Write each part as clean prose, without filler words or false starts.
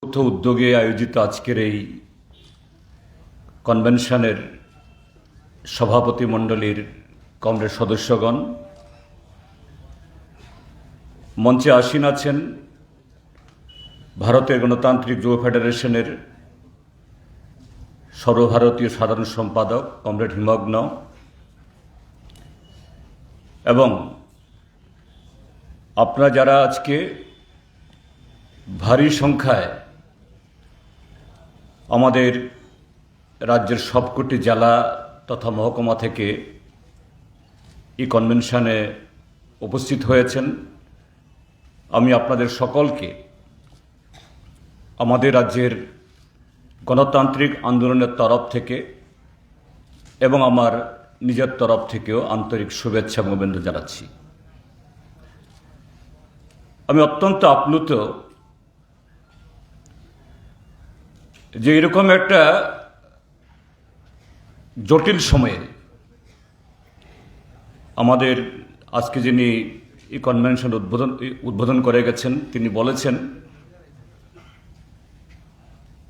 যৌথ উদ্যোগে আয়োজিত আজকের এই কনভেনশনের সভাপতি মণ্ডলীর কমরেড সদস্যগণ, মঞ্চে আসীন আছেন ভারতের গণতান্ত্রিক যুব ফেডারেশনের সর্বভারতীয় সাধারণ সম্পাদক কমরেড হিমগ্ন এবং আপনারা যারা আজকে ভারী সংখ্যায় আমাদের রাজ্যের সবকটি জেলা তথা মহকুমা থেকে এই কনভেনশনে উপস্থিত হয়েছেন, আমি আপনাদের সকলকে আমাদের রাজ্যের গণতান্ত্রিক আন্দোলনের তরফ থেকে এবং আমার নিজের তরফ থেকেও আন্তরিক শুভেচ্ছা এবং অভিনন্দন জানাচ্ছি। আমি অত্যন্ত আপ্লুত যে এরকম একটা জটিল সময়ে আমাদের আজকে যিনি এই কনভেনশন উদ্বোধন করে গেছেন তিনি বলেছেন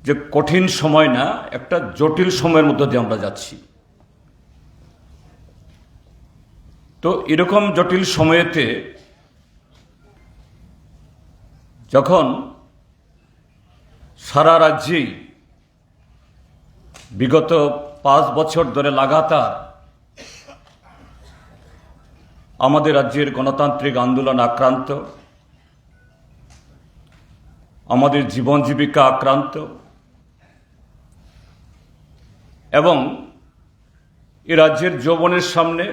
যে কঠিন সময় না, একটা জটিল সময়ের মধ্যে দিয়ে আমরা যাচ্ছি। তো এরকম জটিল সময়েতে যখন সারা রাজ্যেই বিগত 5 বছর ধরে লাগাতার আমাদের রাজ্যের গণতান্ত্রিক আন্দোলন আক্রান্ত, আমাদের জীবন জীবিকা আক্রান্ত এবং এ রাজ্যের যৌবনের সামনে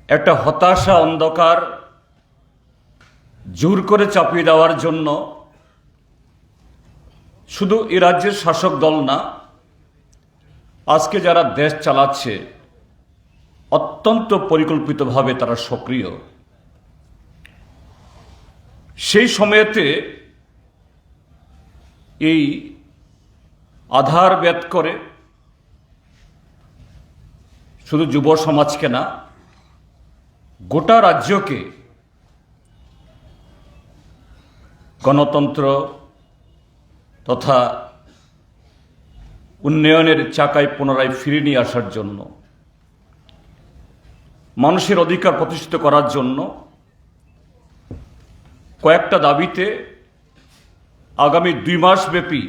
একটা হতাশা অন্ধকার জোর করে চাপিয়ে দেওয়ার জন্য শুধু এ রাজ্যের শাসক দল না, আজকে যারা দেশ চালাচ্ছে অত্যন্ত পরিকল্পিতভাবে তারা সক্রিয়। সেই সময়েতে এই আধার ভেদ করে শুধু যুব সমাজকে না, গোটা রাজ্যকে গণতন্ত্র তথা উন্নয়নের চাকায় পুনরায় ফিরে নিয়ে আসার জন্য, মানুষের অধিকার প্রতিষ্ঠিত করার জন্য কয়েকটা দাবিতে আগামী 2 মাস ব্যাপী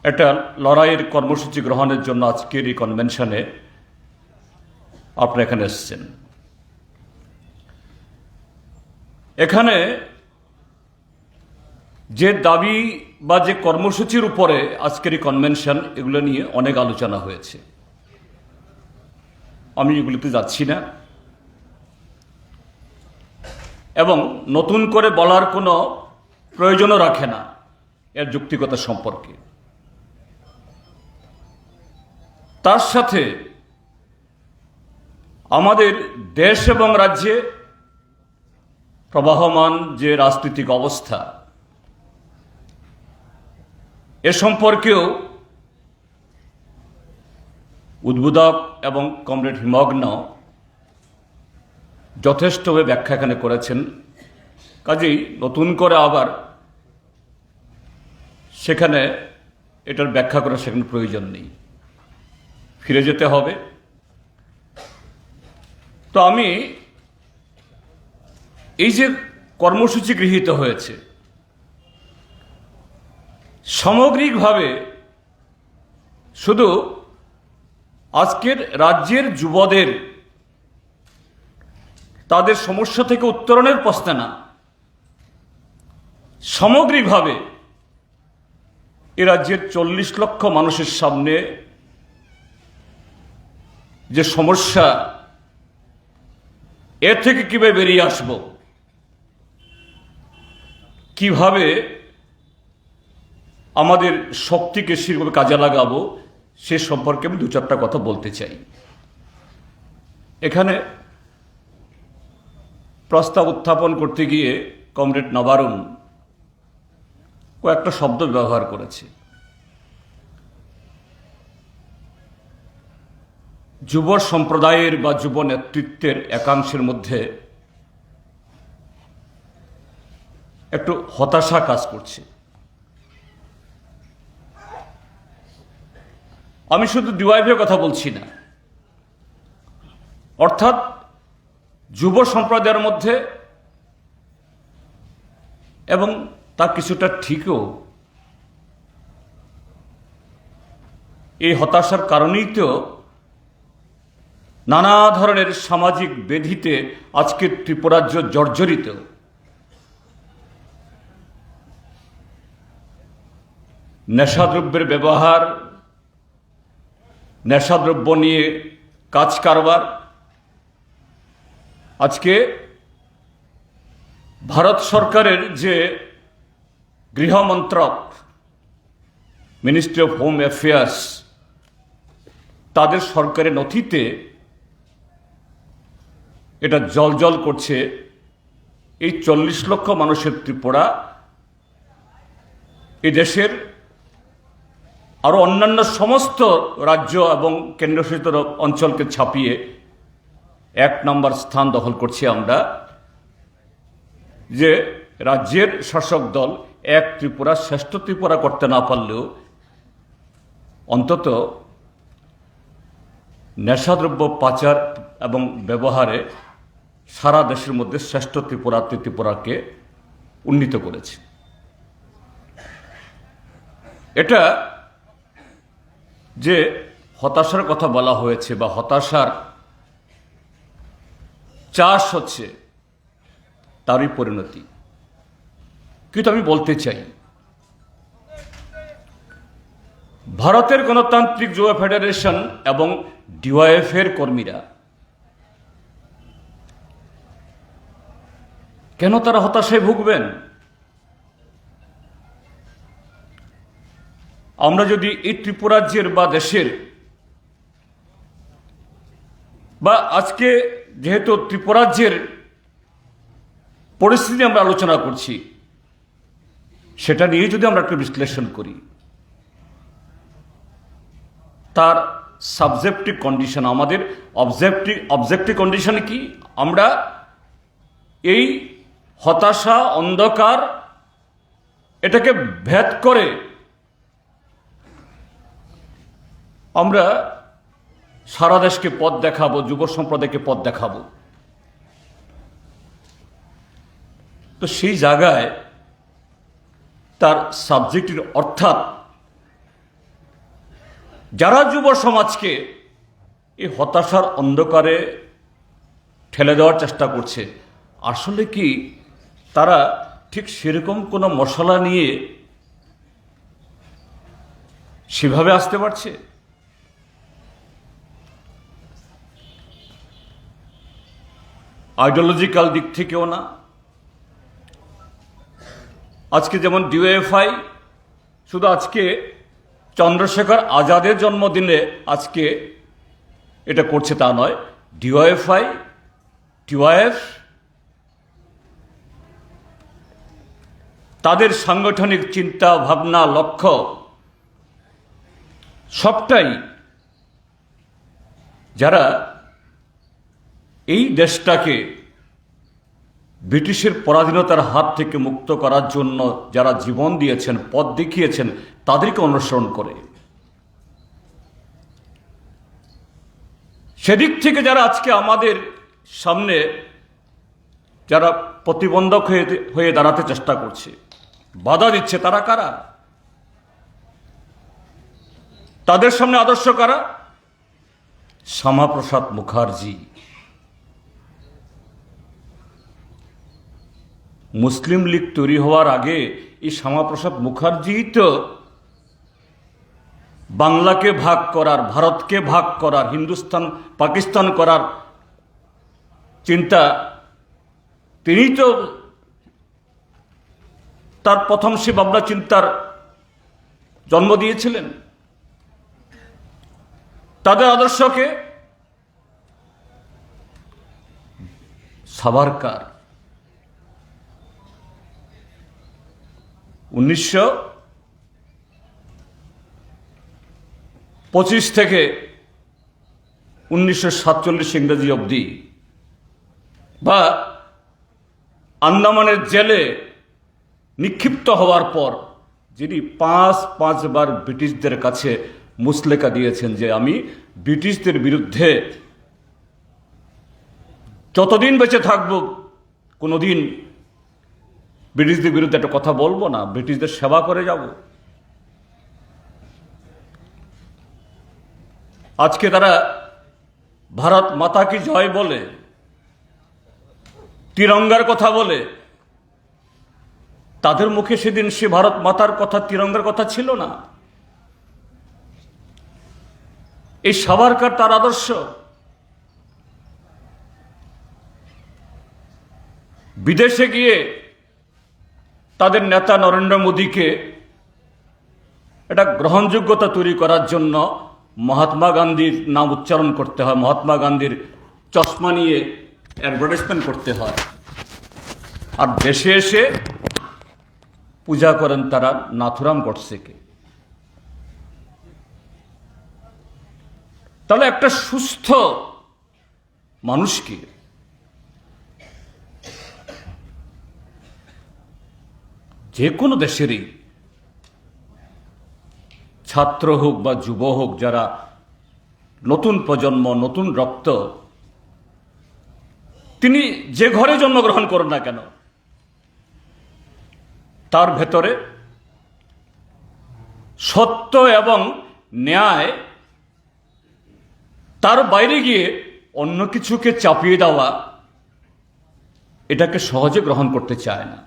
একটা লড়াইয়ের কর্মসূচি গ্রহণের জন্য আজকের এই কনভেনশনে আপনারা এখানে এসেছেন। এখানে যে দাবি বা যে কর্মসূচির উপরে আজকের এই কনভেনশন, এগুলো নিয়ে অনেক আলোচনা হয়েছে, আমি এগুলিতে যাচ্ছি না এবং নতুন করে বলার কোনো প্রয়োজনও রাখে না এর যৌক্তিকতা সম্পর্কে। তার সাথে আমাদের দেশ এবং রাজ্যে প্রবাহমান যে রাজনৈতিক অবস্থা, এ সম্পর্কেও উদ্বোধক এবং কমরেড হিমগ্ন যথেষ্টভাবে ব্যাখ্যা এখানে করেছেন, কাজেই নতুন করে আবার সেখানে এটার ব্যাখ্যা করার সেখানে প্রয়োজন নেই, ফিরে যেতে হবে। তো আমি এই যে কর্মসূচি গৃহীত হয়েছে, সামগ্রিকভাবে শুধু আজকের রাজ্যের যুবদের তাদের সমস্যা থেকে উত্তরণের প্রশ্নে না, সামগ্রিকভাবে এ রাজ্যের 40 লক্ষ মানুষের সামনে যে সমস্যা, এর থেকে কিভাবে বেরিয়ে আসব, কিভাবে আমাদের শক্তিকে সেভাবে কাজে লাগাবো, সে সম্পর্কে আমি 2-4টা কথা বলতে চাই। এখানে প্রস্তাব উত্থাপন করতে গিয়ে কমরেড নবারুণ কয়েকটা শব্দ ব্যবহার করেছে। যুব সম্প্রদায়ের বা যুব নেতৃত্বের একাংশের মধ্যে একটু হতাশা কাজ করছে। আমি শুধু ডিওয়াইফের কথা বলছি না, অর্থাৎ যুব সম্প্রদায়ের মধ্যে, এবং তা কিছুটা ঠিকও, এই হতাশার কারণেই তো নানা ধরনের সামাজিক ব্যাধিতে আজকে ত্রিপুরাজ্য জর্জরিত। নেশাদ্রব্যের ব্যবহার, নেশাদ্রব্য নিয়ে কাজ কারবার, আজকে ভারত সরকারের যে গৃহ মন্ত্রক, মিনিস্ট্রি অফ হোম অ্যাফেয়ার্স, তাদের সরকারি নথিতে এটা জ্বলজ্বল করছে, এই 40 লক্ষ মানুষের ত্রিপুরা এই দেশের আরো অন্যান্য সমস্ত রাজ্য এবং কেন্দ্রশাসিত অঞ্চলকে ছাপিয়ে 1 নম্বর স্থান দখল করছি আমরা, যে রাজ্যের শাসক দল এক ত্রিপুরা শ্রেষ্ঠ ত্রিপুরা করতে না পারলেও অন্তত নেশাদ্রব্য পাচার এবং ব্যবহারে সারা দেশের মধ্যে শ্রেষ্ঠ ত্রিপুরাকে উন্নীত করেছে। এটা যে হতাশার কথা বলা হয়েছে বা হতাশার চাষ হচ্ছে, তারই পরিণতি। কিন্তু আমি বলতে চাই, ভারতের গণতান্ত্রিক যুব ফেডারেশন এবং ডিওয়াইএফ এর কর্মীরা কেন তারা হতাশায় ভুগবেন? আমরা যদি এই ত্রিপুরাজ্যের বা দেশের বা আজকে যেহেতু ত্রিপুরাজ্যের পরিস্থিতি আমরা আলোচনা করছি, সেটা নিয়ে যদি আমরা একটু বিশ্লেষণ করি, তার সাবজেক্টিভ কন্ডিশন, আমাদের অবজেক্টিভ কন্ডিশন কি? আমরা এই হতাশা, অন্ধকার, এটাকে ভেদ করে আমরা সারা দেশকে পথ দেখাবো, যুব সম্প্রদায়কে পথ দেখাবো। তো সেই জায়গায় তার সাবজেক্টের অর্থাৎ যারা যুব সমাজকে এই হতাশার অন্ধকারে ঠেলে দেওয়ার চেষ্টা করছে, আসলে কি তারা ঠিক সেরকম কোনো মশলা নিয়ে সেভাবে আসতে পারছে? আইডিওলজিক্যাল দিক থেকেও না। আজকে যেমন ডিওয়াইফাই শুধু আজকে চন্দ্রশেখর আজাদের জন্মদিনে আজকে এটা করছে তা নয়, ডিওয়াইফাই, টিওয়াইএফ তাদের সাংগঠনিক চিন্তা ভাবনা, লক্ষ্য সবটাই যারা এই দেশটাকে ব্রিটিশের পরাধীনতার হাত থেকে মুক্ত করার জন্য যারা জীবন দিয়েছেন, পথ দেখিয়েছেন, তাদেরকে অনুসরণ করে। সেদিক থেকে যারা আজকে আমাদের সামনে যারা প্রতিবন্ধক হয়ে দাঁড়াতে চেষ্টা করছে, বাধা দিচ্ছে, তারা কারা? তাদের সামনে আদর্শ কারা? শ্যামাপ্রসাদ মুখার্জি। মুসলিম লীগ তৈরি হওয়ার আগে এই শ্যামাপ্রসাদ মুখার্জি তো বাংলাকে ভাগ করার, ভারতকে ভাগ করার, হিন্দুস্তান পাকিস্তান করার চিন্তা, তিনি তো তার প্রথম সে ভাবনা চিন্তার জন্ম দিয়েছিলেন। তাদের আদর্শকে সাভারকার 1925 থেকে 1947 ইংরেজি অবধি, বা আন্দামানের জেলে নিক্ষিপ্ত হওয়ার পর যিনি পাঁচবার ব্রিটিশদের কাছে মুচলেকা দিয়েছেন যে আমি ব্রিটিশদের বিরুদ্ধে যতদিন বেঁচে থাকব কোনোদিন ব্রিটিশদের বিরুদ্ধে একটা কথা বলবো না, ব্রিটিশদের সেবা করে যাব। আজকে তারা ভারত মাতা কি জয় বলে, তিরঙ্গার কথা বলে, তাদের মুখে সেদিন সে ভারত মাতার কথা, তিরঙ্গার কথা ছিল না। এই সাভারকার তার আদর্শ। বিদেশে গিয়ে তাদের নেতা নরেন্দ্র মোদীকে একটা গ্রহণযোগ্যতা তৈরি করার জন্য মহাত্মা গান্ধীর নাম উচ্চারণ করতে হয়, মহাত্মা গান্ধীর চশমা নিয়ে অ্যাডভার্টাইজমেন্ট করতে হয়, আর দেশে এসে পূজা করেন তারা নাথুরাম গডসেকে। তাহলে একটা সুস্থ মানুষকে যে কোনো দেশেরই ছাত্র হোক বা যুব হোক, যারা নতুন প্রজন্ম, নতুন রক্ত, তিনি যে ঘরে জন্মগ্রহণ করেন না কেন, তার ভেতরে সত্য এবং ন্যায়, তার বাইরে গিয়ে অন্য কিছুকে চাপিয়ে দেওয়া, এটাকে সহজে গ্রহণ করতে চায় না।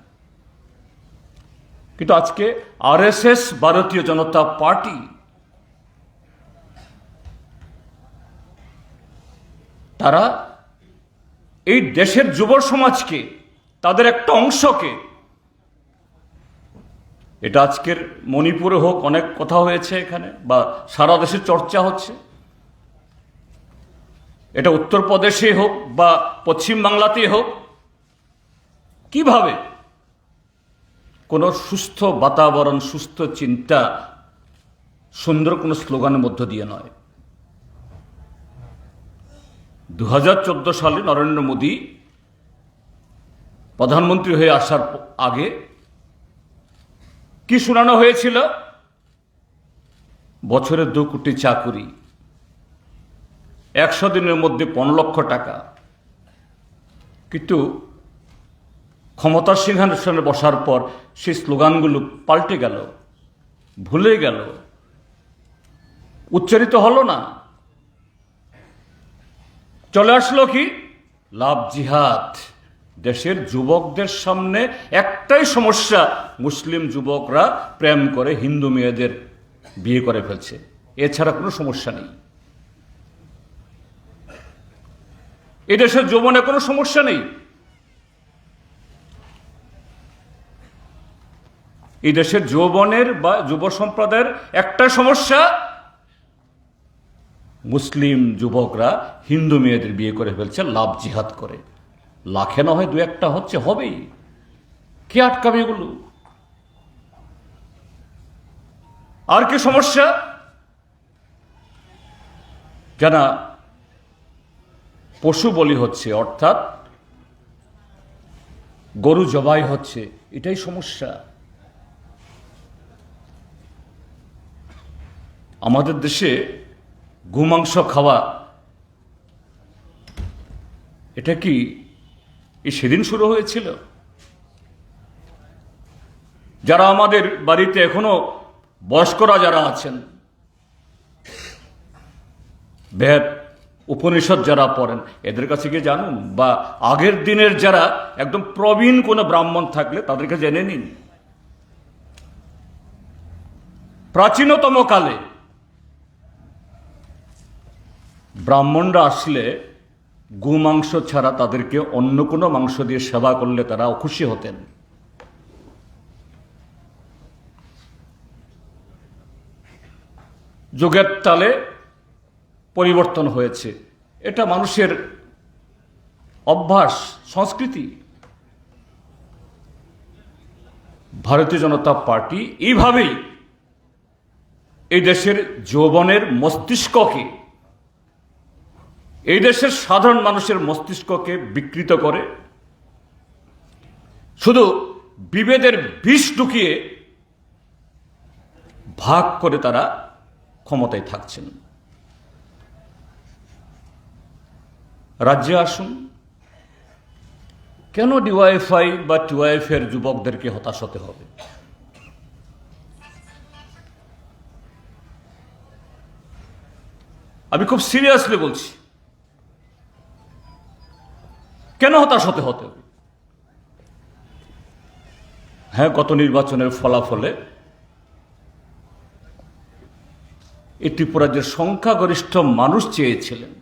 কিন্তু আজকে আরএসএস, ভারতীয় জনতা পার্টি, তারা এই দেশের যুব সমাজকে, তাদের একটা অংশকে, এটা আজকের মণিপুরে হোক, অনেক কথা হয়েছে এখানে, বা সারা দেশে চর্চা হচ্ছে, এটা উত্তরপ্রদেশে হোক বা পশ্চিম বাংলাতেই হোক, কিভাবে কোনো সুস্থ বাতাবরণ, সুস্থ চিন্তা, সুন্দর কোনো স্লোগানের মধ্য দিয়ে নয়। 2014 সালে নরেন্দ্র মোদী প্রধানমন্ত্রী হয়ে আসার আগে কি শোনানো হয়েছিল? বছরে 2 কোটি চাকুরি, 100 দিনের মধ্যে 15 লক্ষ টাকা। কিন্তু ক্ষমতার সিংহাসনে বসার পর সেই স্লোগানগুলো পাল্টে গেল, ভুলে গেল, উচ্চারিত হলো না। চলে আসলো কি? লাভ জিহাদ। দেশের যুবকদের সামনে একটাই সমস্যা, মুসলিম যুবকরা প্রেম করে হিন্দু মেয়েদের বিয়ে করে ফেলছে, এছাড়া কোনো সমস্যা নেই। এই দেশের যৌবনে কোনো সমস্যা নেই। এই দেশের যৌবনের বা যুব সম্প্রদায়ের একটা সমস্যা, মুসলিম যুবকরা হিন্দু মেয়েদের বিয়ে করে ফেলছে লাভ জিহাদ করে। লাখে না হয় 2-1টা হচ্ছে, হবেই, কে আটকাবে এগুলো? আর কি সমস্যা? জানা পশু বলি হচ্ছে, অর্থাৎ গরু জবাই হচ্ছে, এটাই সমস্যা। আমাদের দেশে গোমাংস খাওয়া, এটা কি সেদিন শুরু হয়েছিল? যারা আমাদের বাড়িতে এখনো বয়স্করা যারা আছেন, বেদ উপনিষদ যারা পড়েন, এদের কাছে গিয়ে জানুন, বা আগের দিনের যারা একদম প্রবীণ কোনো ব্রাহ্মণ থাকলে তাদেরকে জেনে নিন। প্রাচীনতম কালে ব্রাহ্মণরা আসলে গোমাংস ছাড়া তাদেরকে অন্য কোনো মাংস দিয়ে সেবা করলে তারা অখুশি হতেন। যুগের তালে পরিবর্তন হয়েছে, এটা মানুষের অভ্যাস, সংস্কৃতি। ভারতীয় জনতা পার্টি এইভাবেই এই দেশের যৌবনের মস্তিষ্ককে, এই দেশের সাধারণ মানুষের মস্তিষ্ককে বিকৃত করে। শুধু বিভেদের বিষ ঢুকিয়ে ভাগ করে তারা ক্ষমতায় থাকছেন। রাজ্যে আসুন, কেন ডিওয়াইএফআই বা টিওয়াইএফ এর যুবকদেরকে হতাশ হতে হবে? আমি খুব সিরিয়াসলি বলছি, কেন হতাশ হতে হবে? হ্যাঁ, গত নির্বাচনের ফলাফলে এই ত্রিপুরাজ্যের সংখ্যাগরিষ্ঠ মানুষ চেয়েছিলেন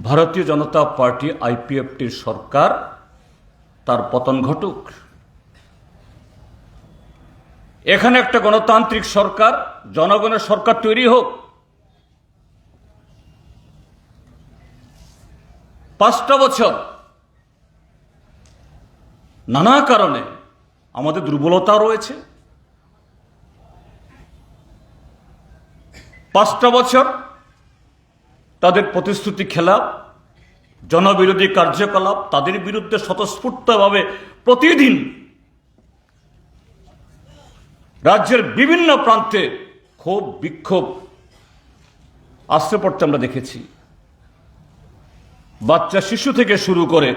ভারতীয় জনতা পার্টি আইপিএফটির সরকার তার পতন ঘটুক। এখানে একটা গণতান্ত্রিক সরকার, জনগণের সরকার তৈরি হোক। 5টা বছর নানা কারণে আমাদের দুর্বলতা রয়েছে। 5টা বছর তাদের প্রতিশ্রুতি খেলাপ, জনবিরোধী কার্যকলাপ, তাদের বিরুদ্ধে স্বতঃস্ফূর্তভাবে প্রতিদিন রাজ্যের বিভিন্ন প্রান্তে ক্ষোভ বিক্ষোভ আসতে পড়তে আমরা দেখেছি। বাচ্চা শিশু থেকে শুরু করে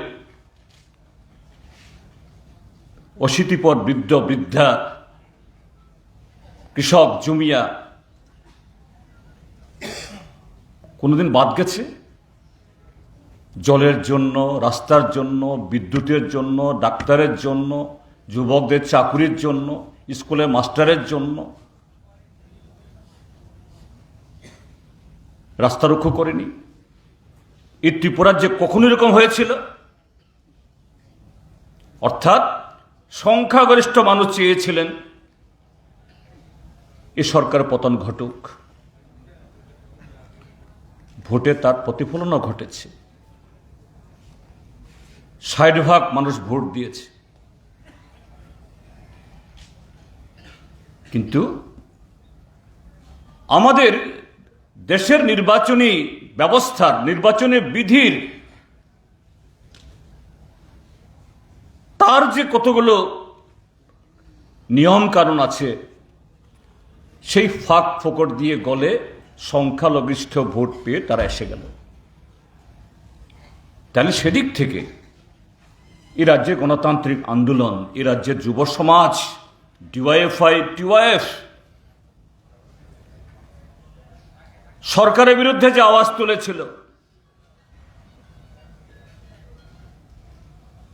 অশীতিপর বৃদ্ধ বৃদ্ধা, কৃষক জমিয়া, কোনোদিন বাদ গেছে? জলের জন্য, রাস্তার জন্য, বিদ্যুতের জন্য, ডাক্তারের জন্য, যুবকদের চাকুরির জন্য, স্কুলে মাস্টারের জন্য রাস্তা রক্ষা করেনি। এই ত্রিপুরাজ্যে কখনো এরকম হয়েছিল? অর্থাৎ সংখ্যাগরিষ্ঠ মানুষ চেয়েছিলেন এ সরকার পতন ঘটুক। ভোটে তার প্রতিফলনও ঘটেছে। 60% মানুষ ভোট দিয়েছে। কিন্তু আমাদের দেশের নির্বাচনী ব্যবস্থার, নির্বাচনী বিধির তার যে কতগুলো নিয়ম কানুন আছে, সেই ফাঁক ফোকর দিয়ে গলে সংখ্যালঘিষ্ঠ ভোট পেয়ে তারা এসে গেল। তাহলে সেদিক থেকে এ রাজ্যে গণতান্ত্রিক আন্দোলন, এ রাজ্যের যুব সমাজ, ডিওয়াইএফআই, টিওয়াইএফ সরকারের বিরুদ্ধে যে আওয়াজ তুলেছিল,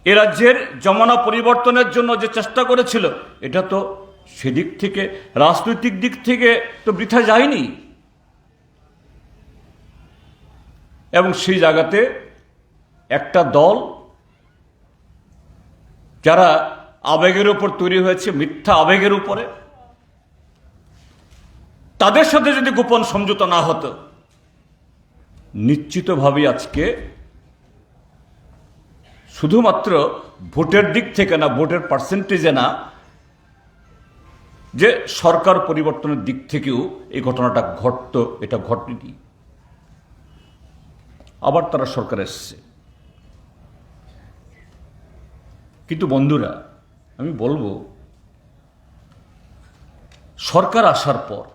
এ রাজ্যের জমানা পরিবর্তনের জন্য যে চেষ্টা করেছিল, এটা তো সেদিক থেকে, রাজনৈতিক দিক থেকে তো বৃথা যায়নি। এবং সেই জায়গাতে একটা দল যারা আবেগের উপর তৈরি হয়েছে, মিথ্যা আবেগের উপরে, তাদের সাথে যদি গোপন সমঝোতা না হতো, নিশ্চিতভাবেই আজকে শুধুমাত্র ভোটের দিক থেকে না, ভোটের পার্সেন্টেজে না, যে সরকার পরিবর্তনের দিক থেকেও এই ঘটনাটা ঘটতো, এটা ঘটেনি। আবার তারা সরকার এসছে। কিন্তু বন্ধুরা, আমি বলবো, সরকার আসার পর,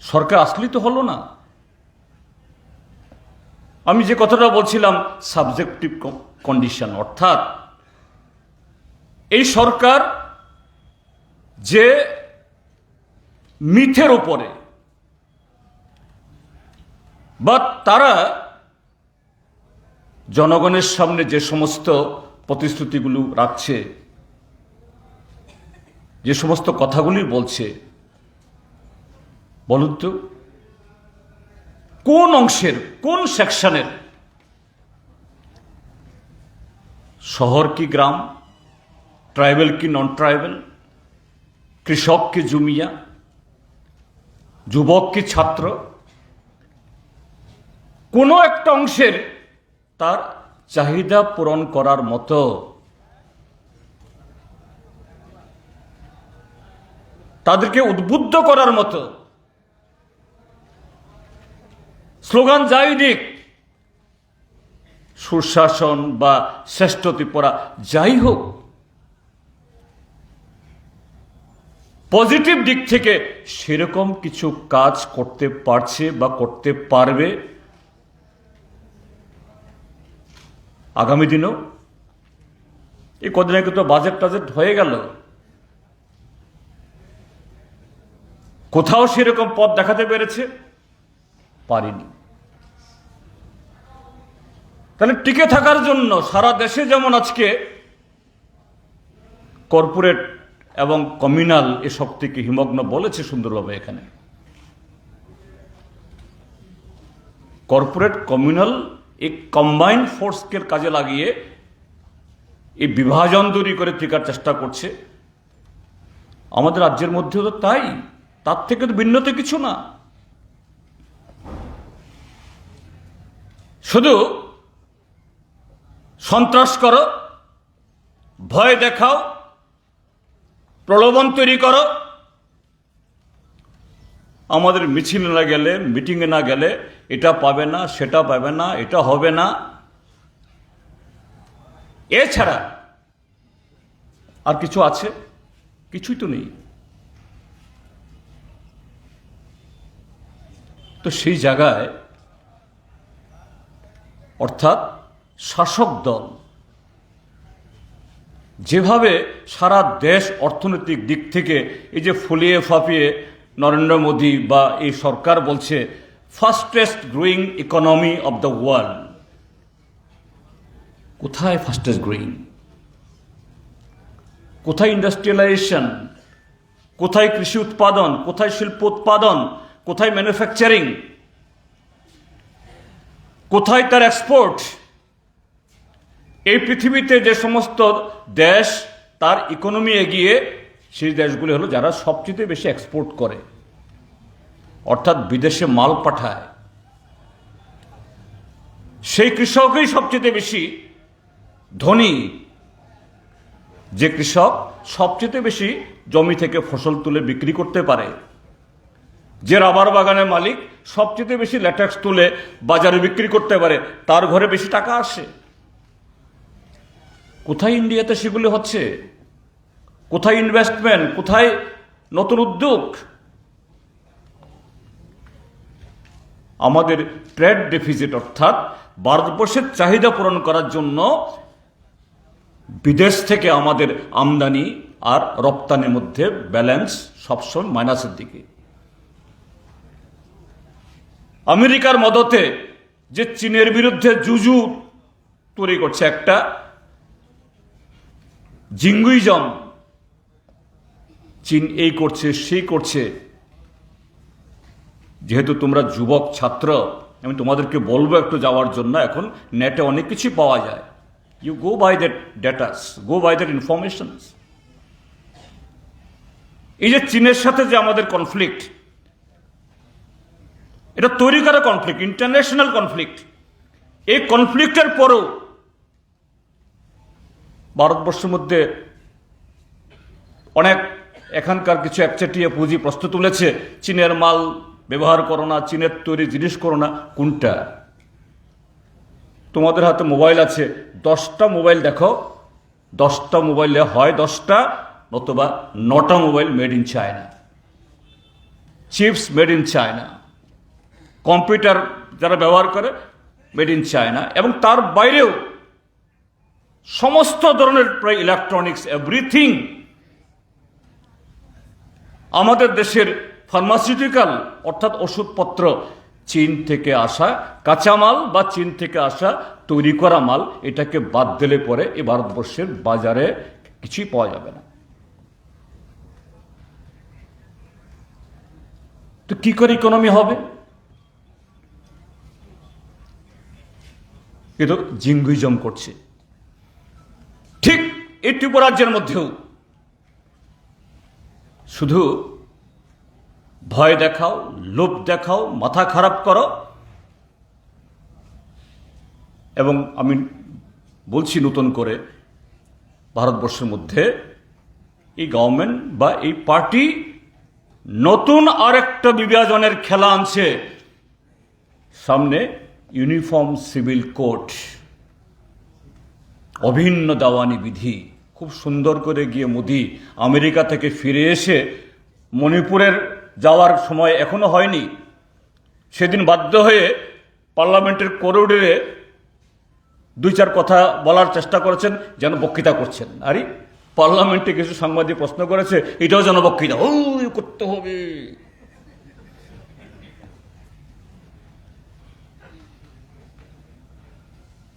সরকার আসলেই তো হলো না। আমি যে কথাটা বলছিলাম, সাবজেক্টিভ কন্ডিশন, অর্থাৎ এই সরকার যে মিথের উপরে বা তারা জনগণের সামনে যে সমস্ত প্রতিশ্রুতিগুলো রাখছে, যে সমস্ত কথাগুলি বলছে, বলুন তো কোন অংশের, কোন সেকশনের, শহর কি গ্রাম, ট্রাইবেল কি নন ট্রাইবেল, কৃষক কি জমিয়া, যুবক কি ছাত্র, কোনো একটা অংশের তার চাহিদা পূরণ করার মতো তাদেরকে উদ্বুদ্ধ করার মতো স্লোগান যাই দিক, সুশাসন বা শ্রেষ্ঠ ত্রিপুরা যাই হোক, পজিটিভ দিক থেকে সেরকম কিছু কাজ করতে পারছে বা করতে পারবে আগামী দিনেও। এই কদিন আগে তো বাজেট টাজেট হয়ে গেল, কোথাও সেরকম পথ দেখাতে পেরেছে? পারিনি। তাহলে টিকে থাকার জন্য সারা দেশে যেমন আজকে কর্পোরেট এবং কমিউনাল এ শক্তিকে হিমগ্ন বলেছে সুন্দরভাবে, এখানে কর্পোরেট কমিউনাল এই কম্বাইন্ড ফোর্সকে কাজে লাগিয়ে এই বিভাজন তৈরি করে টিকার চেষ্টা করছে। আমাদের রাজ্যের মধ্যেও তো তাই, তার থেকে তো ভিন্নতা কিছু না। শুধু সন্ত্রাস করো, ভয় দেখাও, প্রলোভন তৈরি করো, আমাদের মিছিলে না গেলে, মিটিংয়ে না গেলে এটা পাবে না, সেটা পাবে না, এটা হবে না, এছাড়া আর কিছু আছে? কিছুই তো নেই। তো সেই জায়গায় অর্থাৎ শাসক দল যেভাবে সারা দেশ অর্থনৈতিক দিক থেকে এই যে ফুলিয়ে ফাঁপিয়ে নরেন্দ্র মোদী বা এই সরকার বলছে fastest growing economy of the world, কোথায় ফাস্টেস্ট গ্রোয়িং? কোথায় ইন্ডাস্ট্রিয়ালাইজেশন? কোথায় কৃষি উৎপাদন? কোথায় শিল্প উৎপাদন? কোথায় ম্যানুফ্যাকচারিং? কোথায় তার এক্সপোর্ট? এই পৃথিবীতে যে সমস্ত দেশ তার ইকোনমি এগিয়ে, সেই দেশগুলি হলো যারা সবচেয়ে বেশি এক্সপোর্ট করে, অর্থাৎ বিদেশে মাল পাঠায়। সেই কৃষকই সবচেয়ে বেশি ধনী, যে কৃষক সবচেয়ে বেশি জমি থেকে ফসল তুলে বিক্রি করতে পারে, যে রাবার বাগানের মালিক সবচেয়ে বেশি ল্যাটেক্স তুলে বাজারে বিক্রি করতে পারে, তার ঘরে বেশি টাকা আসে। কোথায় ইন্ডিয়াতে সেগুলি হচ্ছে? কোথায় ইনভেস্টমেন্ট? কোথায় নতুন উদ্যোগ? আমাদের ট্রেড ডেফিসিট, অর্থাৎ ভারতবর্ষের চাহিদা পূরণ করার জন্য বিদেশ থেকে আমাদের আমদানি আর রপ্তানির মধ্যে ব্যালেন্স সবসময় মাইনাসের দিকে। আমেরিকার মদতে যে চীনের বিরুদ্ধে জুজু তৈরি করছে, একটা জিঙ্গুইজম, চীন এই করছে সেই করছে। যেহেতু তোমরা যুবক ছাত্র, আমি তোমাদেরকে বলবো একটু যাওয়ার জন্য। এখন নেটে অনেক কিছু পাওয়া যায়, you go by that datas, go by that informations. এই যে চীনের সাথে যে আমাদের কনফ্লিক্ট, এটা তৈরি করা কনফ্লিক্ট, ইন্টারন্যাশনাল কনফ্লিক্ট। এই কনফ্লিক্টের পরও ভারতবর্ষের মধ্যে অনেক এখানকার কিছু একচেটিয়া পুঁজি প্রশ্ন তুলেছে, চীনের মাল ব্যবহার করো না, চীনের তৈরি জিনিস করো না। কোনটা? তোমাদের হাতে মোবাইল আছে, 10টা মোবাইল দেখো, 10টা মোবাইলে হয় 10টা নতুবা 9টা mobile made in China, chips made in China, computer যারা ব্যবহার করে মেড ইন চায়না, এবং তার বাইরেও সমস্ত ধরনের প্রায় ইলেকট্রনিক্স, এভরিথিং আমাদের দেশের ফার্মাসিউটিক্যাল অর্থাৎ ওষুধপত্র চীন থেকে আসা কাঁচামাল বা চীন থেকে আসা তৈরি করা মাল, এটাকে বাদ দিলে পরে এই ভারতবর্ষের বাজারে কিছুই পাওয়া যাবে না। তো কি করে ইকোনমি হবে? কিন্তু জিঙ্গুইজম করছে। ঠিক এই ত্রিপুরা রাজ্যের মধ্যেও শুধু ভয় দেখাও, লোভ দেখাও, মাথা খারাপ করো। এবং আমি বলছি নতুন করে, ভারতবর্ষের মধ্যে এই গভর্নমেন্ট বা এই পার্টি নতুন আরেকটা বিভাজনের খেলা আনছে সামনে, ইউনিফর্ম সিভিল কোড। অভিন্ন দেওয়ানি বিধি খুব সুন্দর করে গিয়ে মোদি আমেরিকা থেকে ফিরে এসে মণিপুরের যাওয়ার সময় এখনো হয়নি, সেদিন বাধ্য হয়ে পার্লামেন্টের করিডোরে দুই চার কথা বলার চেষ্টা করেছেন, যেন বক্তৃতা করছেন। আরে পার্লামেন্টে কিছু সাংবাদিক প্রশ্ন করেছে, এটাও যেন বক্তৃতা করতে হবে।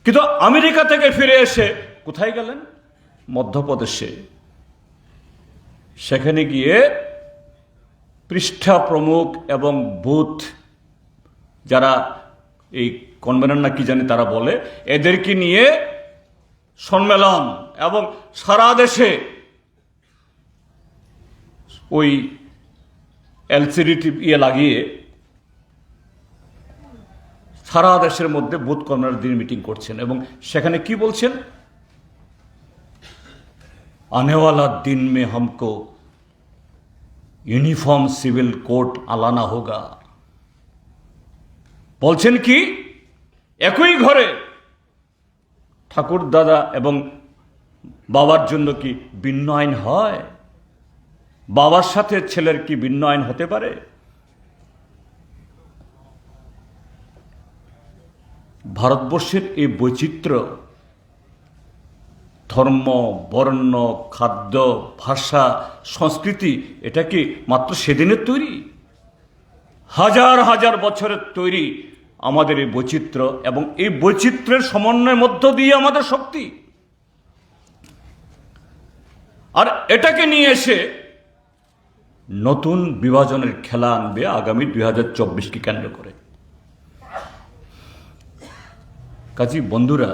কিন্তু আমেরিকা থেকে ফিরে এসে কোথায় গেলেন? মধ্যপ্রদেশে। সেখানে গিয়ে পৃষ্ঠা প্রমুখ এবং বুথ যারা এই কনভেনর না কি জানি তারা বলে, এদেরকে নিয়ে সম্মেলন এবং সারা দেশে ওই এলসিডি লাগিয়ে সারা দেশের মধ্যে বুথ কনভেনর দিন মিটিং করছেন এবং সেখানে কি বলছেন? आने वाला दिन में हमको यूनिफॉर्म सिविल कोड लाना होगा। বলছেন কি, একই ঘরে ঠাকুর দাদা এবং বাবার জন্য কি ভিন্ন আইন হয়? বাবার সাথে ছেলের কি ভিন্ন আইন হতে পারে? ভারতবর্ষের এই বৈচিত্র্য, ধর্ম, বর্ণ, খাদ্য, ভাষা, সংস্কৃতি, এটা কি মাত্র সেদিনের তৈরি? হাজার হাজার বছরের তৈরি আমাদের এই বৈচিত্র্য, এবং এই বৈচিত্র্যের সমন্বয়ের মধ্য দিয়ে আমাদের শক্তি। আর এটাকে নিয়ে এসে নতুন বিভাজনের খেলা আনবে আগামী 2024কে কেন্দ্র করে। কাজী বন্ধুরা,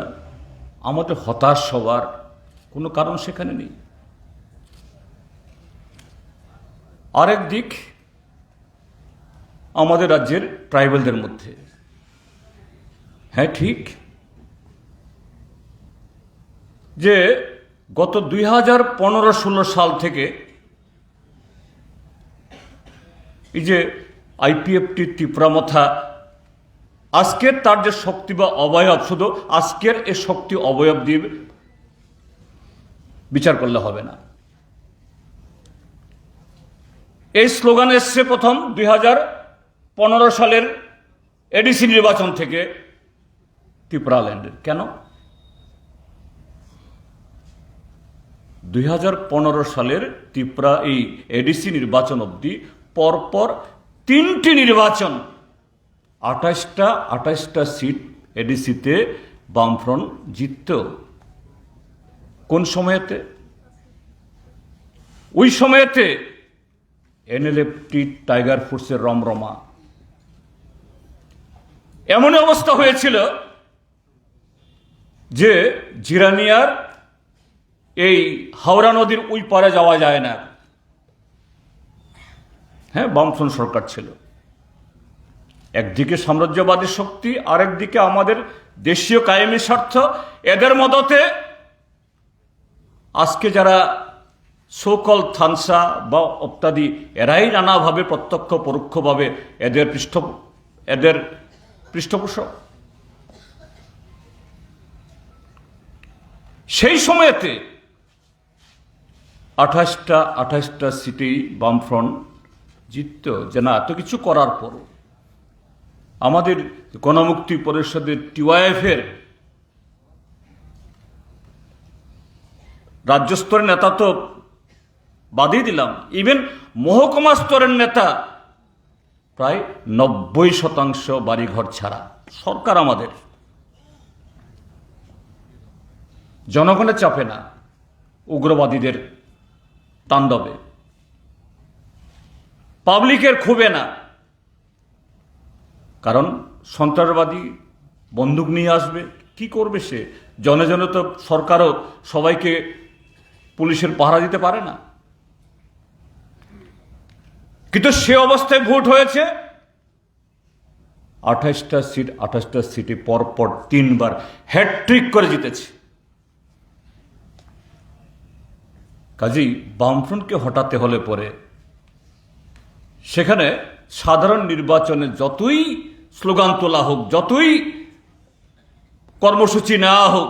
আমাদের হতাশ হওয়ার কোনো কারণ সেখানে নেই। আরেক দিক, আমাদের রাজ্যের ট্রাইবেলদের মধ্যে, হ্যাঁ ঠিক, যে গত 2015-16 সাল থেকে এই যে আইপিএফটি ত্রিপুরামথা, আজকের তার যে শক্তি বা অবয়ব, শুধু আজকের এ শক্তি অবয়ব দিয়ে বিচার করলে হবে না। এই স্লোগান এসছে প্রথম 2015 সালের এডিসি নির্বাচন থেকে ত্রিপুরাল্যান্ডের। কেন? 2015 সালের ত্রিপুরা এই এডিসি নির্বাচন অবধি পরপর 3টি নির্বাচন, 28টা সিট এডিসিতে বামফ্রন্ট জিতত। কোন সময়েতে? ওই সময়েতে এনএলএফটি টাইগার ফোর্সের রমরমা। এমন অবস্থা হয়েছিল যে জিরানিয়ার এই হাওড়া নদীর ওই পারে যাওয়া যায় না। হ্যাঁ, বামফ্রন্ট সরকার ছিল। একদিকে সাম্রাজ্যবাদী শক্তি, আরেকদিকে আমাদের দেশীয় কায়েমি স্বার্থ। এদের মদতে আজকে যারা সোকল থানসা বা ইত্যাদি, এরাই নানাভাবে প্রত্যক্ষ পরোক্ষভাবে এদের পৃষ্ঠপোষক। সেই সময়তে 28টা সিটেই বামফ্রন্ট জিতত। যে না, এত কিছু করার পরও আমাদের গণমুক্তি পরিষদের TYF এর রাজ্য স্তরের নেতা তো বাদই দিলাম, ইভেন মহকুমা স্তরের নেতা প্রায় 90% বাড়িঘর ছাড়া। সরকার আমাদের জনগণের চাপে না, উগ্রবাদীদের তাণ্ডবে, পাবলিকের ক্ষোভে না। কারণ সন্ত্রাসবাদী বন্দুক নিয়ে আসবে, কি করবে সে? জনে জনে তো সরকারও সবাইকে পুলিশের পাহারা দিতে পারে না। কিন্তু সে অবস্থায় ভোট হয়েছে 28টা সিটে পরপর 3বার হ্যাট্রিক করে জিতেছে। কাজেই বামফ্রন্টকে হটাতে হলে পরে সেখানে সাধারণ নির্বাচনে যতই স্লোগান তোলা হোক, যতই কর্মসূচি নেওয়া হোক,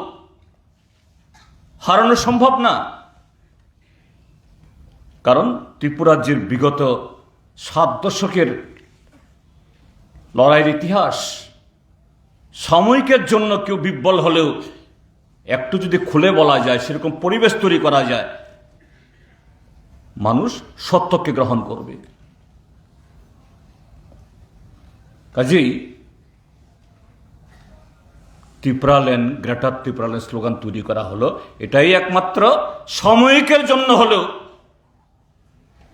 হারানো সম্ভব না। কারণ ত্রিপুরাজ্যের বিগত 7 দশকের লড়াইয়ের ইতিহাস, সাময়িকের জন্য কেউ বিব্বল হলেও একটু যদি খুলে বলা যায়, সেরকম পরিবেশ তৈরি করা যায়, মানুষ সত্যকে গ্রহণ করবে। কাজেই ত্রিপুরাল্যান্ড, গ্রেটার ত্রিপুরাল্যান্ড স্লোগান তৈরি করা হলো, এটাই একমাত্র সাময়িকের জন্য হলেও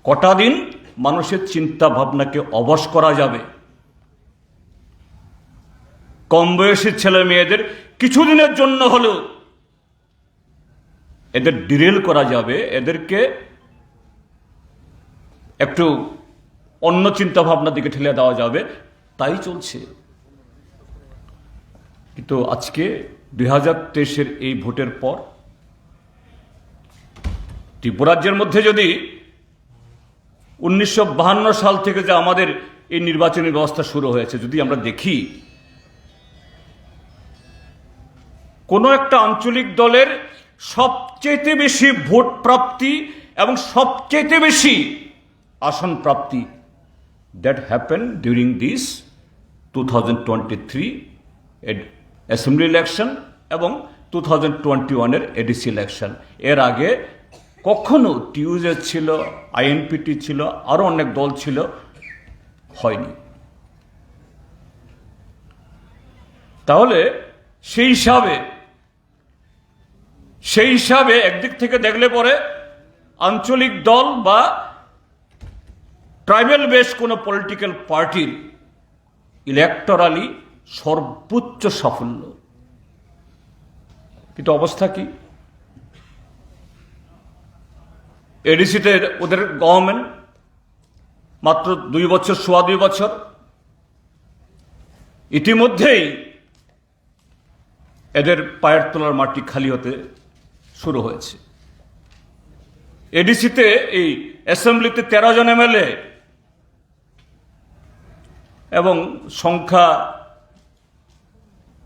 কটা দিন মানুষের চিন্তা ভাবনাকে অবশ করা যাবে। কম বয়সী ছেলে মেয়েদের কিছুদিনের জন্য হলেও এদের ডিরেল করা যাবে, এদেরকে একটু অন্য চিন্তা ভাবনার দিকে ঠেলে দেওয়া যাবে, তাই চলছে। কিন্তু আজকে 2023-এর এই ভোটের পর ত্রিপুরাজ্যের মধ্যে যদি 1952 সাল থেকে যে আমাদের এই নির্বাচনী ব্যবস্থা শুরু হয়েছে, যদি আমরা দেখি কোনো একটা আঞ্চলিক দলের সবচেয়ে বেশি ভোট প্রাপ্তি এবং সবচেয়ে বেশি আসন প্রাপ্তি, that happen during this 2023 assembly election এবং 2021-এর এডিসি ইলেকশন। এর আগে কখনো টিউজে ছিল, আইএনপিটি ছিল, আরও অনেক দল ছিল, হয়নি। তাহলে সেই হিসাবে একদিক থেকে দেখলে পরে আঞ্চলিক দল বা ট্রাইবাল বেস কোনো পলিটিক্যাল পার্টির ইলেকটোরালি সর্বোচ্চ সাফল্য। কিন্তু অবস্থা কি? এডিসিতে ওদের গভর্নমেন্ট মাত্র 2 বছর, সোয়া 2 বছর, ইতিমধ্যেই এদের পায়ের তলার মাটি খালি হতে শুরু হয়েছে। এডিসিতে এই অ্যাসেম্বলিতে 13 জন এমএলএ এবং সংখ্যা,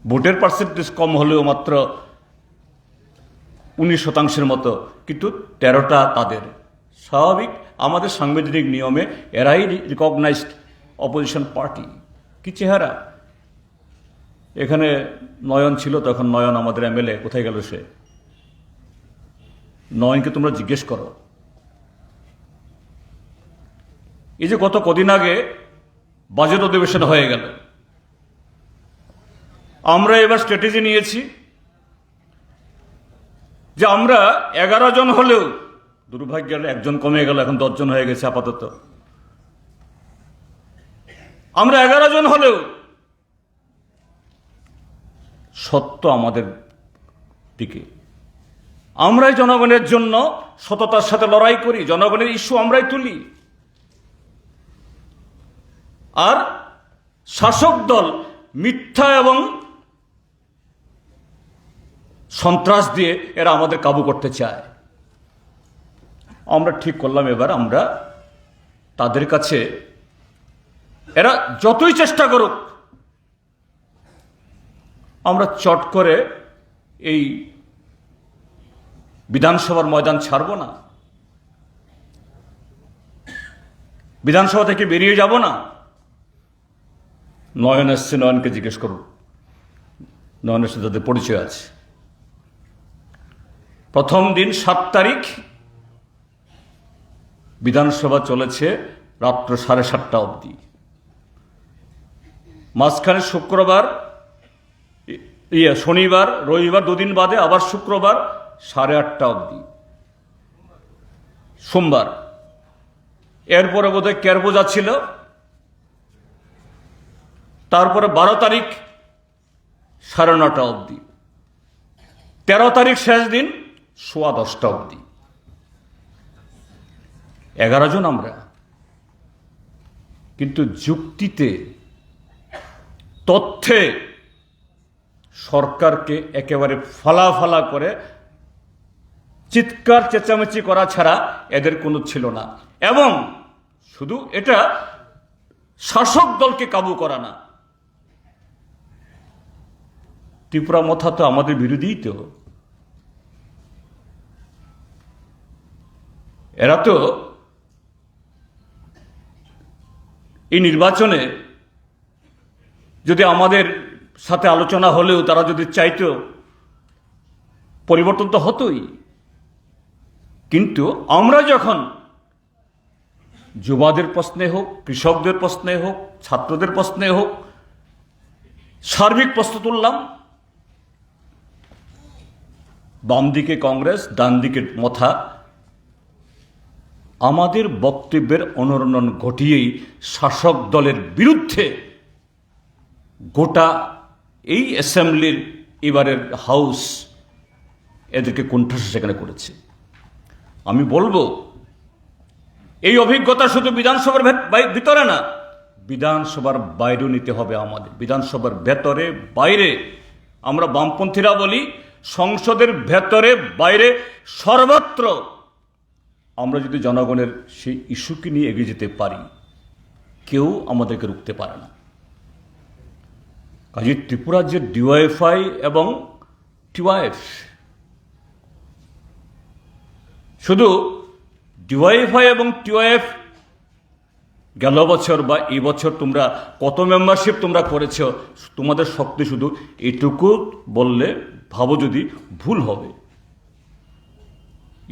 ভোটের পার্সেন্টেজ কম হলেও মাত্র 19% মতো, কিন্তু 13টা তাদের। স্বাভাবিক, আমাদের সাংবিধানিক নিয়মে এরাই রিকগনাইজড অপোজিশন পার্টি। কি চেহারা! এখানে নয়ন ছিল, তখন নয়ন আমাদের এমএলএ, কোথায় গেল সে? নয়নকে তোমরা জিজ্ঞেস করো। এই যে গত কদিন আগে বাজেট অধিবেশন হয়ে গেল, আমরা এবার স্ট্র্যাটেজি নিয়েছি যে আমরা 11 জন হলেও, দুর্ভাগ্য গেলে 1 জন কমে গেল, এখন 10 জন হয়ে গেছে আপাতত, আমরা 11 জন হলেও সত্য আমাদের দিকে, আমরাই জনগণের জন্য সততার সাথে লড়াই করি, জনগণের ইস্যু আমরাই তুলি। আর শাসক দল মিথ্যা এবং সন্ত্রাস দিয়ে এরা আমাদের কাবু করতে চায়। আমরা ঠিক করলাম, এবার আমরা তাদের কাছে, এরা যতই চেষ্টা করুক, আমরা চট করে এই বিধানসভার ময়দান ছাড়ব না, বিধানসভা থেকে বেরিয়ে যাব না। নয়ন এসছে, নয়নকে জিজ্ঞেস করুন, নয়নের সাথে তাদের পরিচয় আছে। প্রথম দিন 7 তারিখ বিধানসভা চলেছে রাত্র 7:30 অবধি। মাঝখানে শুক্রবার, শনিবার, রবিবার 2 দিন বাদে আবার শুক্রবার 8:30 অবধি, সোমবার। এরপরে বোধহয় কেরবোজা ছিল, তারপরে 12 তারিখ 9:30 অবধি, 13 তারিখ শেষ দিন 10:15 অবধি। 11 জন আমরা, কিন্তু যুক্তিতে, তথ্যে সরকারকে একেবারে ফালা করে চিৎকার চেঁচামেচি করা ছাড়া এদের কোনো ছিল না। এবং শুধু এটা শাসক দলকে কাবু করা না, ত্রিপুরা মথা তো আমাদের বিরোধী, তো এরা তো এই নির্বাচনে যদি আমাদের সাথে আলোচনা হলেও তারা যদি চাইতো পরিবর্তন তো হতোই, কিন্তু আমরা যখন যুবাদের প্রশ্নে হোক, কৃষকদের প্রশ্নে হোক, ছাত্রদের প্রশ্নে হোক, সার্বিক প্রশ্ন তুললাম, বাম দিকে কংগ্রেস, ডান দিকে মথা, আমাদের বক্তব্যের অনুরণন ঘটিয়েই শাসক দলের বিরুদ্ধে গোটা এই অ্যাসেম্বলির এবারের হাউস এদেরকে কোণঠাসা সেখানে করেছে। আমি বলবো এই অভিজ্ঞতা শুধু বিধানসভার ভিতরে না, বিধানসভার বাইরেও নিতে হবে আমাদের। বিধানসভার ভেতরে বাইরে, আমরা বামপন্থীরা বলি সংসদের ভেতরে বাইরে সর্বত্র আমরা যদি জনগণের সেই ইস্যুকে নিয়ে এগিয়ে যেতে পারি, কেউ আমাদেরকে রুখতে পারে না। কাজে ত্রিপুরার যে ডিওয়াইএফআই এবং টিওয়াইএফ, শুধু ডিওয়াইএফআই এবং টিওয়াইএফ গেল বছর বা এই বছর তোমরা কত মেম্বারশিপ তোমরা করেছ, তোমাদের শক্তি শুধু এটুকু বললে ভাবো যদি ভুল হবে।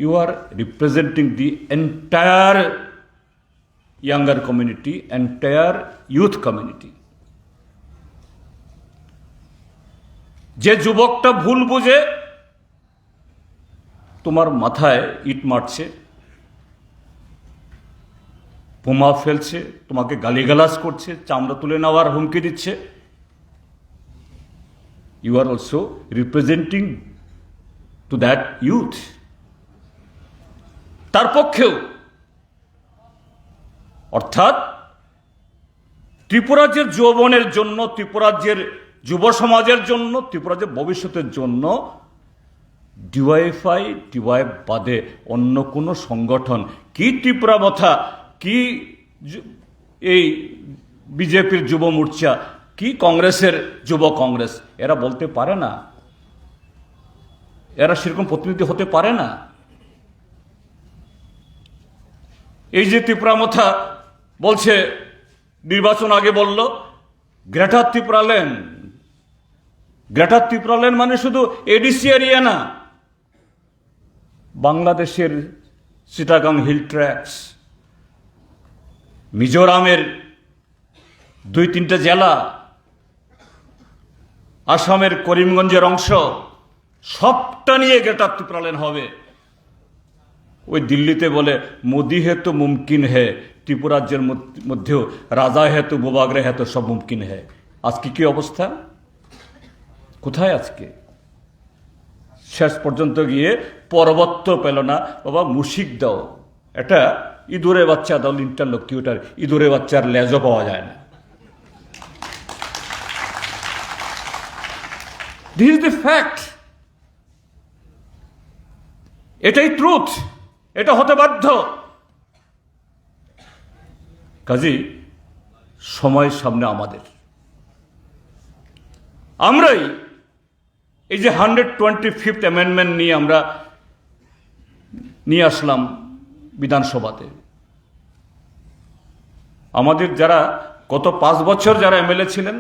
You are representing the entire younger community, entire youth community. যে যুবকটা ভুল বুঝে তোমার মাথায় ইট মারছে, বোমা ফেলছে, তোমাকে গালিগালাজ করছে, চামড়া তুলে নেওয়ার হুমকি দিচ্ছে, you are also representing to that youth. তার পক্ষেও, অর্থাৎ ত্রিপুরাজ্যের যৌবনের জন্য, ত্রিপুরাজ্যের যুব সমাজের জন্য, ত্রিপুরাজ্যের ভবিষ্যতের জন্য ডিওয়াইএফআই টিওয়াইএফ বাদে অন্য কোনো সংগঠন, কি ত্রিপুরা মথা, কি এই বিজেপির যুব মোর্চা, কি কংগ্রেসের যুব কংগ্রেস, এরা বলতে পারে না, এরা সেরকম প্রতিনিধি হতে পারে না। এই যে ত্রিপুরা মথা বলছে, নির্বাচন আগে বলল গ্রেটার ত্রিপুরাল্যান্ড, গ্রেটার ত্রিপুরাল্যান্ড মানে শুধু এডিসি এরিয়া না, বাংলাদেশের চিটাগাং হিল ট্র্যাক্স, মিজোরামের 2-3টা জেলা, আসামের করিমগঞ্জের অংশ, সবটা নিয়ে গ্রেটার ত্রিপুরাল্যান্ড হবে। ওই দিল্লিতে বলে মোদি হে তো মুমকিন হে, ত্রিপুরাজ্যের মধ্যেও রাজা হে তো বোবাগরে হে তো সব মুমকিন হে। আজকে কি অবস্থা, কোথায় আজকে? শেষ পর্যন্ত গিয়ে পর্বত্য পেল না, বাবা মুশিক দাও, এটা ইঁদুরে বাচ্চা দাও, ইন্টারলকিউটার, ইঁদুরে বাচ্চার লেজও পাওয়া যায় না। দিস ইজ দ্য ফ্যাক্ট, এটাই ট্রুথ, এটা হতে বাধ্য। কাজেই সময় সামনে আমাদের, আমরাই এই যে 125th অ্যামেন্ডমেন্ট নিয়ে আমরা নিয়ে আসলাম বিধানসভাতে। আমাদের যারা গত 5 বছর যারা এমএলএ ছিলেন,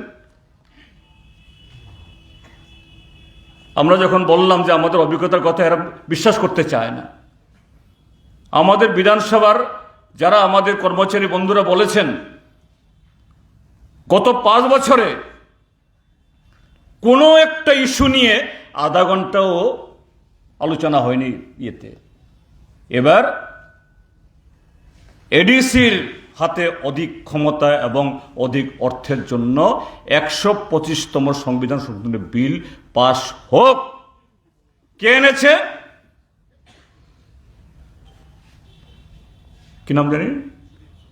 আমরা যখন বললাম যে আমাদের অভিজ্ঞতার কথা, এরা বিশ্বাস করতে চায় না। আমাদের বিধানসভার যারা আমাদের কর্মচারী বন্ধুরা বলেছেন, গত 5 বছরে কোনো একটা ইস্যু নিয়ে আধা ঘন্টাও আলোচনা হয়নি ইয়েতে। এবার এডিসির হাতে অধিক ক্ষমতা এবং অধিক অর্থের জন্য 125তম সংবিধান সংশোধনী বিল পাশ হোক। কে এনেছে? কি নাম জানি?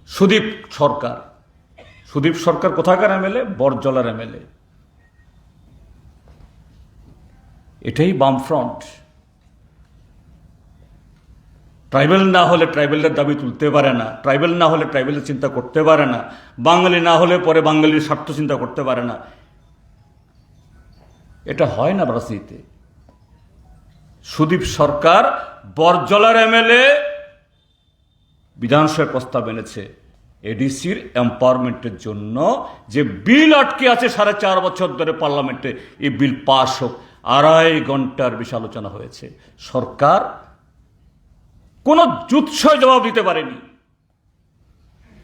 সুদীপ সরকার। সুদীপ সরকার কোথাকার এমএলএ? বরজলার এমএলএ। এটাই বামফ্রন্ট। ট্রাইবেল না হলে ট্রাইবেলদের দাবি তুলতে পারে না, ট্রাইবেল না হলে ট্রাইবেলের চিন্তা করতে পারে না, বাঙালি না হলে পরে বাঙালির স্বার্থ চিন্তা করতে পারে না। এটা হয় না রাজনীতিতে। সুদীপ সরকার বরজলার এমএলএ, বিধানসভায় প্রস্তাব এনেছে এডিসির এম্পাওয়ারমেন্টের জন্য, যে বিল আটকে আছে 4.5 বছর ধরে পার্লামেন্টে, এই বিল পাস হোক। 2.5 ঘন্টার বেশি আলোচনা হয়েছে। সরকার কোনো জুৎসই জবাব দিতে পারেনি।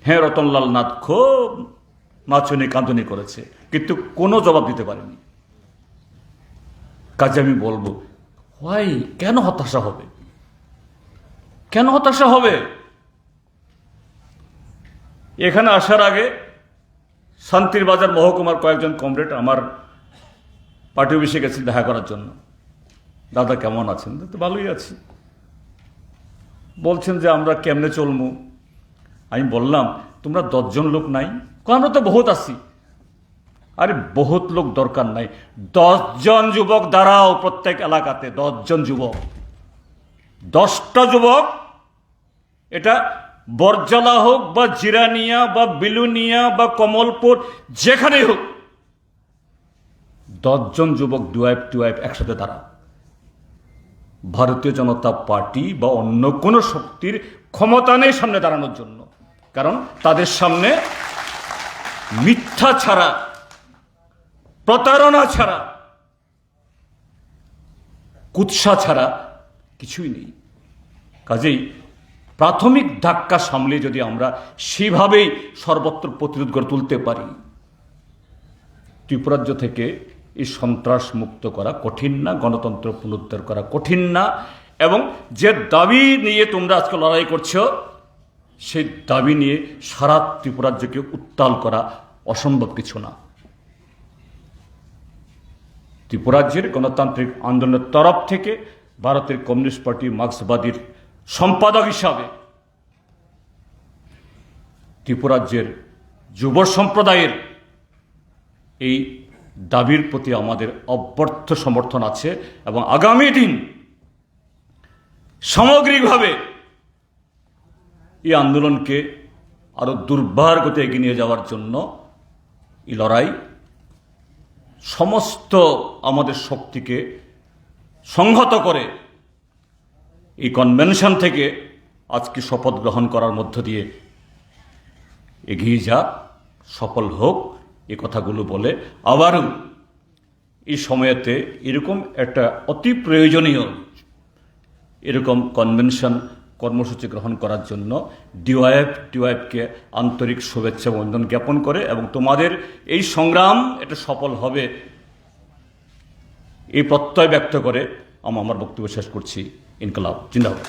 হ্যাঁ, রতনলাল নাথ খুব নাচনি কাঁদুনি করেছে, কিন্তু কোনো জবাব দিতে পারেনি। কাজে আমি বলবো, কেন হতাশা হবে? কেন হতাশা হবে? এখানে আসার আগে শান্তির বাজার মহকুমার কয়েকজন কমরেড আমার পার্টি অফিসে গেছেন দেখা করার জন্য। দাদা কেমন আছেন? তো ভালোই আছি। বলছেন যে আমরা কেমনে চলবো। আমি বললাম, তোমরা 10 জন লোক নাই? আমরা তো বহুত আছি। আরে বহুত লোক দরকার নাই, 10 জন যুবক দাঁড়াও প্রত্যেক এলাকাতে। 10 জন যুবক, 10টা যুবক, এটা বরজলা হোক বা জিরানিয়া বা বিলুনিয়া বা কমলপুর, যেখানেই হোক, 10 জন যুবক DYF একসাথে দাঁড়াও। ভারতীয় জনতা পার্টি বা অন্য কোনো শক্তির ক্ষমতা নেই সামনে দাঁড়ানোর জন্য, কারণ তাদের সামনে মিথ্যা ছাড়া, প্রতারণা ছাড়া, কুৎসা ছাড়া কিছুই নেই। কাজেই প্রাথমিক ধাক্কা সামলে যদি আমরা সেভাবেই সর্বত্র প্রতিরোধ গড়ে তুলতে পারি, ত্রিপুরাজ্য থেকে এই সন্ত্রাস মুক্ত করা কঠিন না, গণতন্ত্র পুনরুদ্ধার করা কঠিন না, এবং যে দাবি নিয়ে তোমরা আজকে লড়াই করছো, সেই দাবি নিয়ে সারা ত্রিপুরাজ্যকে উত্তাল করা অসম্ভব কিছু না। ত্রিপুরাজ্যের গণতান্ত্রিক আন্দোলনের তরফ থেকে ভারতের কমিউনিস্ট পার্টি মার্ক্সবাদীর সম্পাদক হিসাবে ত্রিপুরাজ্যের যুব সম্প্রদায়ের এই দাবির প্রতি আমাদের অব্যর্থ সমর্থন আছে, এবং আগামী দিন সামগ্রিকভাবে এই আন্দোলনকে আরো দুর্বার গতি এগিয়ে নিয়ে যাওয়ার জন্য এই লড়াই সমস্ত আমাদের শক্তিকে সংহত করে এই কনভেনশন থেকে আজকে শপথ গ্রহণ করার মধ্য দিয়ে এগিয়ে যাক, সফল হোক, এই কথাগুলো বলে আবারও এই সময়েতে এরকম একটা অতি প্রয়োজনীয় এরকম কনভেনশন কর্মসূচি গ্রহণ করার জন্য DYFকে আন্তরিক শুভেচ্ছা বন্ধন জ্ঞাপন করে, এবং তোমাদের এই সংগ্রাম এটা সফল হবে এই প্রত্যয় ব্যক্ত করে আমার বক্তব্য শেষ করছি। ইনকলাব জিন্দাবাদ।